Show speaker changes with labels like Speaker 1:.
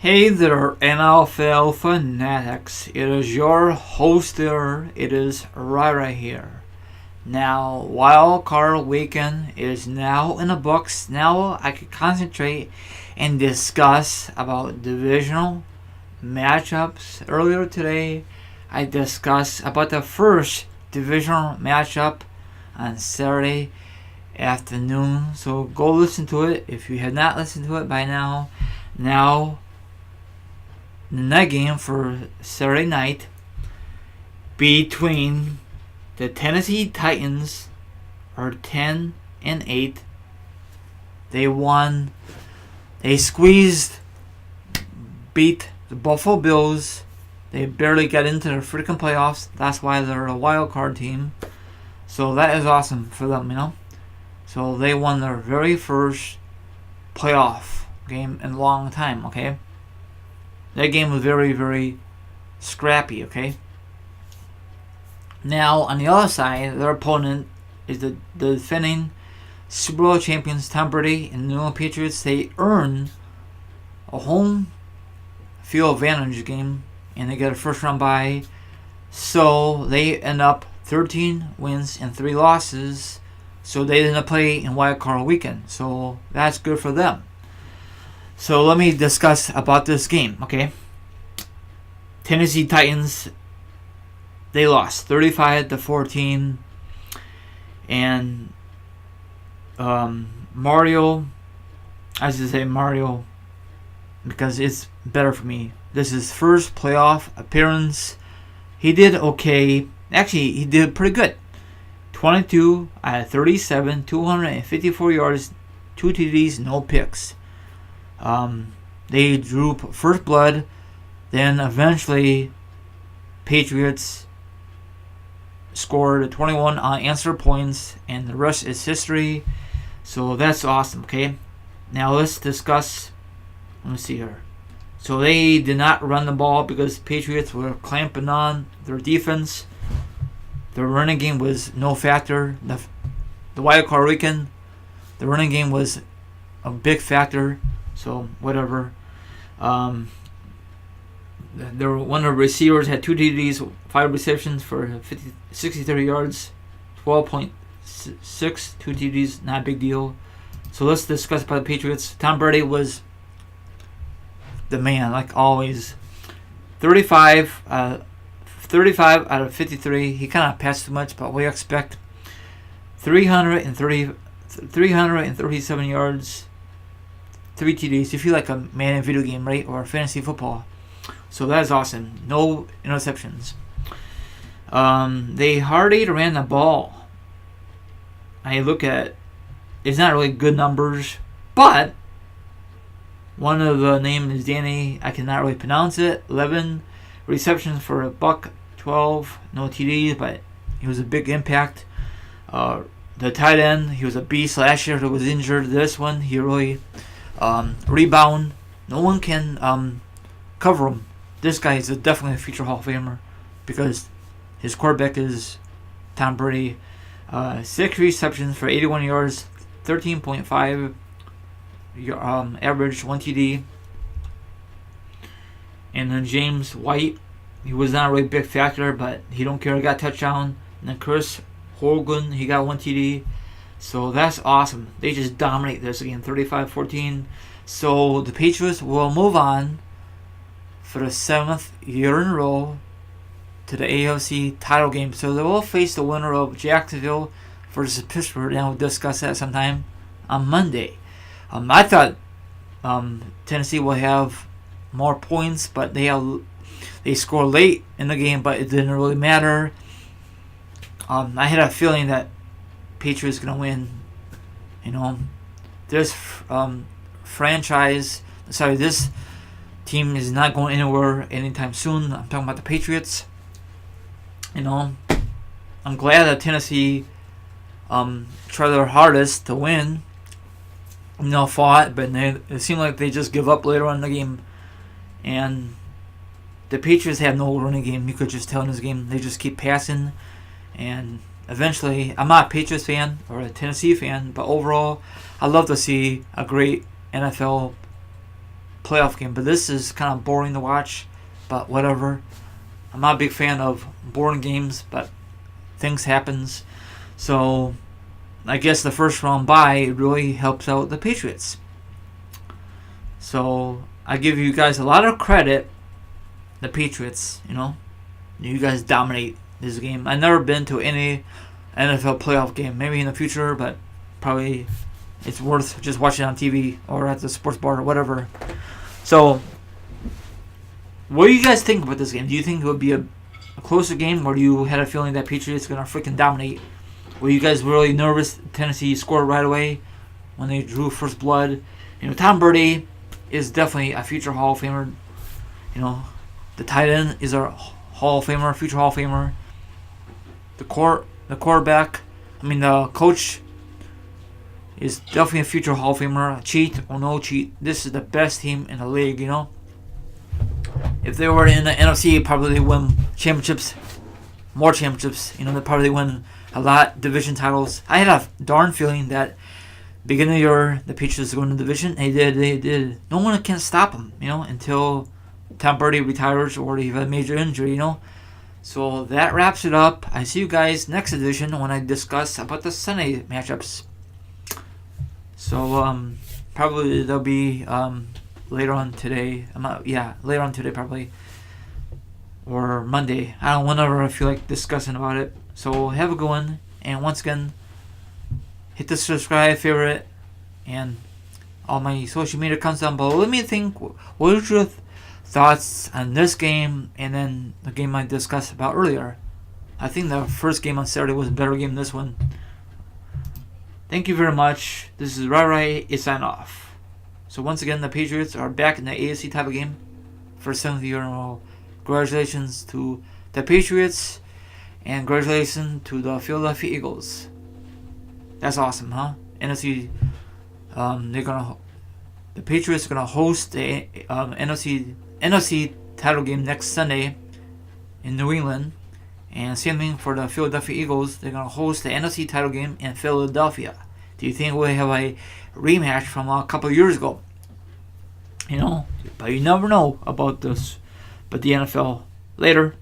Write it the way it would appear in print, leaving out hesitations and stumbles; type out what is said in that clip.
Speaker 1: Hey there, NFL fanatics. It is your host there. It is Ryra here. Now, wild card weekend is now in the books. Now I can concentrate and discuss about divisional matchups. Earlier today, I discussed about the first divisional matchup on Saturday afternoon. So go listen to it if you have not listened to it by now. Now, the night game for Saturday night between the Tennessee Titans are 10-8. They won. They beat the Buffalo Bills. They barely got into their freaking playoffs. That's why they're a wild card team. So that is awesome for them. So they won their very first playoff game in a long time, okay? That game was very, very scrappy, okay? Now, on the other side, their opponent is the defending Super Bowl champions Tom Brady and the New England Patriots. They earn a home field advantage game, and they get a first-round bye. So they end up 13 wins and 3 losses. So they didn't play in wild card weekend. So that's good for them. So let me discuss about this game, okay? Tennessee Titans, they lost 35-14, and Mario, I should say Mario because it's better for me. This is his first playoff appearance. He did okay. Actually, he did pretty good. 22 out of 37, 254 yards, 2 TDs, no picks. They drew first blood, then eventually Patriots scored 21 unanswered points, and the rest is history. So that's awesome, okay? Now let's discuss, let me see here. So they did not run the ball because Patriots were clamping on their defense. Their running game was no factor. The wild card weekend, the running game was a big factor. So whatever. One of the receivers had 2 TDs, 5 receptions for 63 yards, 12.6, 2 TDs, not a big deal. So let's discuss about the Patriots. Tom Brady was the man, like always. 35 out of 53. He kind of passed too much, but we expect 337 yards. 3 TDs. You feel like a man in a video game, right? Or fantasy football. So that is awesome. No interceptions. They hardly ran the ball. I look at it's not really good numbers, but one of the name is Danny. I cannot really pronounce it. 11 receptions for a buck, 12 no TDs, but he was a big impact. The tight end, he was a beast last year. Who was injured. This one, he really. Rebound. No one can cover him. This guy is definitely a future Hall of Famer because his quarterback is Tom Brady. 6 receptions for 81 yards, 13.5 average, 1 TD. And then James White, he was not a really big factor, but he don't care. He got a touchdown. And then Chris Hogan, he got 1 TD. So that's awesome. They just dominate this again, 35-14. So the Patriots will move on for the 7th year in a row to the AFC title game. So they will face the winner of Jacksonville versus Pittsburgh, and we'll discuss that sometime on Monday. I thought Tennessee will have more points, but they scored late in the game, but it didn't really matter. I had a feeling that Patriots gonna win. This this team is not going anywhere anytime soon. I'm talking about the Patriots. I'm glad that Tennessee tried their hardest to win. Fought, but it seemed like they just give up later on in the game. And the Patriots have no running game. You could just tell in this game they just keep passing, and eventually, I'm not a Patriots fan or a Tennessee fan, but overall, I love to see a great NFL playoff game. But this is kind of boring to watch. But whatever. I'm not a big fan of boring games, but things happens. So I guess the first round bye really helps out the Patriots. So I give you guys a lot of credit. The Patriots, you guys dominate this game. I've never been to any NFL playoff game. Maybe in the future, but probably it's worth just watching on TV or at the sports bar or whatever. So, what do you guys think about this game? Do you think it would be a closer game, or do you had a feeling that Patriots going to freaking dominate? Were you guys really nervous Tennessee scored right away when they drew first blood? Tom Brady is definitely a future Hall of Famer. The tight end is a Hall of Famer, future Hall of Famer. The quarterback, the coach is definitely a future Hall of Famer. Cheat or no cheat, this is the best team in the league, If they were in the NFC, probably they win championships, more championships. They probably win a lot, division titles. I had a darn feeling that beginning of the year, the Patriots going to the division. They did. No one can stop them, until Tom Brady retires or they have a major injury, So that wraps it up. I see you guys next edition when I discuss about the Sunday matchups. So probably they'll be later on today. Later on today probably, or Monday. I don't know, whenever I feel like discussing about it. So have a good one, and once again, hit the subscribe, favorite, and all my social media accounts down below. Let me think. What is your thoughts on this game and then the game I discussed about earlier? I think the first game on Saturday was a better game than this one. Thank you very much. This is Ryry. It's sign off. So once again, the Patriots are back in the AFC title game for 7th year in a row. Congratulations to the Patriots, and congratulations to the Philadelphia Eagles. That's awesome, huh? NFC. The Patriots are gonna host the NFC title game next Sunday in New England, and same thing for the Philadelphia Eagles. They're gonna host the NFC title game in Philadelphia. Do you think we'll have a rematch from a couple of years ago? But you never know about this. But the NFL later.